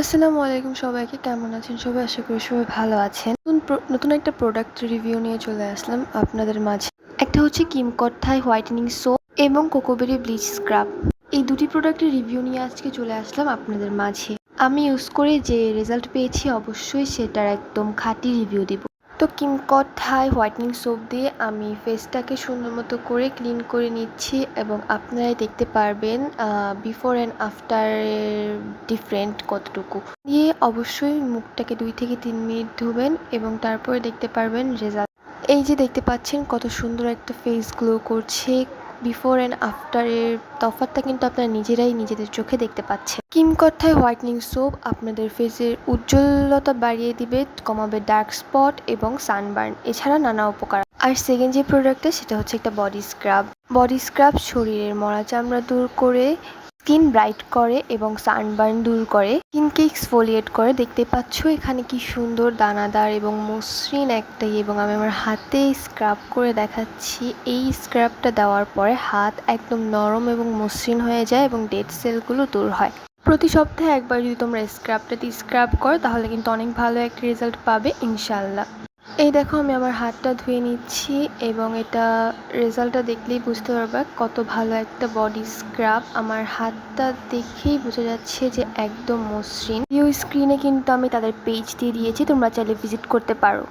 আসসালামু আলাইকুম সবাইকে, কেমন আছেন সবাই? আশা করি সবাই ভালো আছেন। নতুন একটা প্রোডাক্ট রিভিউ নিয়ে চলে আসলাম আপনাদের মাঝে। একটা হচ্ছে কিমকট থাই হোয়াইটেনিং সোপ এবং কোকোবেরি ব্লিচ স্ক্রাব। এই দুটি প্রোডাক্টের রিভিউ নিয়ে আজকে চলে আসলাম আপনাদের মাঝে। আমি ইউজ করে যে রেজাল্ট পেয়েছি অবশ্যই সেটার একদম খাঁটি রিভিউ দিব। তো কিমকট থাই হোয়াইটেনিং সোপ দিয়ে আমি ফেসটাকে সুন্দর মতো করে ক্লিন করে নিচ্ছি এবং আপনারাই দেখতে পারবেন বিফোর অ্যান্ড আফটারের ডিফারেন্ট কতটুকু। দিয়ে অবশ্যই মুখটাকে 2 থেকে 3 মিনিট ধুবেন এবং তারপরে দেখতে পারবেন রেজাল্ট। এই যে দেখতে পাচ্ছেন কত সুন্দর একটা ফেস গ্লো করছে। বিফোর অ্যান্ড আফটারের তফাৎটা কিন্তু আপনারা নিজেরাই নিজেদের চোখে দেখতে পাচ্ছেন। কিমকট থাই হোয়াইটেনিং সোপ আপনাদের ফেসের উজ্জ্বলতা বাড়িয়ে দিবে, কমাবে ডার্ক স্পট এবং সানবার্ন, এছাড়া নানা উপকার। আর সেকেন্ড যে প্রোডাক্টটা সেটা হচ্ছে একটা বডি স্ক্রাব। বডি স্ক্রাব শরীরের মরা চামড়া দূর করে, স্কিন ব্রাইট করে এবং সানবার্ন দূর করে, স্কিনকে এক্সফোলিয়েট করে। দেখতে পাচ্ছ এখানে কি সুন্দর দানাদার এবং মসৃণ একটাই, এবং আমি আমার হাতে স্ক্রাব করে দেখাচ্ছি। এই স্ক্রাবটা দেওয়ার পরে হাত একদম নরম এবং মসৃণ হয়ে যায় এবং ডেড সেলগুলো দূর হয়। প্রতি সপ্তাহে একবার যদি তোমরা স্ক্রাবটা দিয়ে স্ক্রাব করো তাহলে কিন্তু অনেক ভালো একটা রেজাল্ট পাবে ইনশাল্লাহ। এই দেখো আমি আমার হাতটা ধুয়ে নিচ্ছি এবং এটা রেজাল্টটা দেখলেই বুঝতে পারবে কত ভালো একটা বডি স্ক্রাব। আমার হাতটা দেখেই বোঝা যাচ্ছে যে একদম মসৃণ। ভিডিও স্ক্রিনে কিন্তু আমি তাদের পেজ দিয়ে দিয়েছি, তোমরা চাইলে ভিজিট করতে পারো।